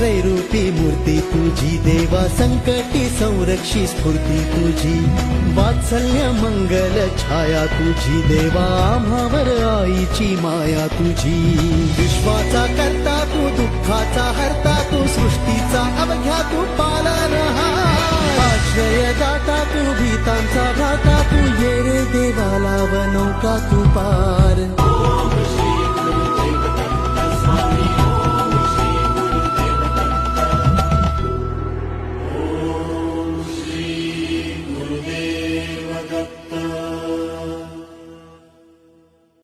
त्रैरूपी मूर्ती तुझी देवा, संकटी संरक्षी स्फूर्ती तुझी, वात्सल्य मंगल छाया तुझी देवा, आम्हावर आईची माया तुझी. विश्वाचा करता तू, दुःखाचा हरता तू, सृष्टीचा अवघ्या तू पालनहार. आश्रयदाता तू, भीतांचा भ्राता तू, ये रे देवा लाव नौका तू पार.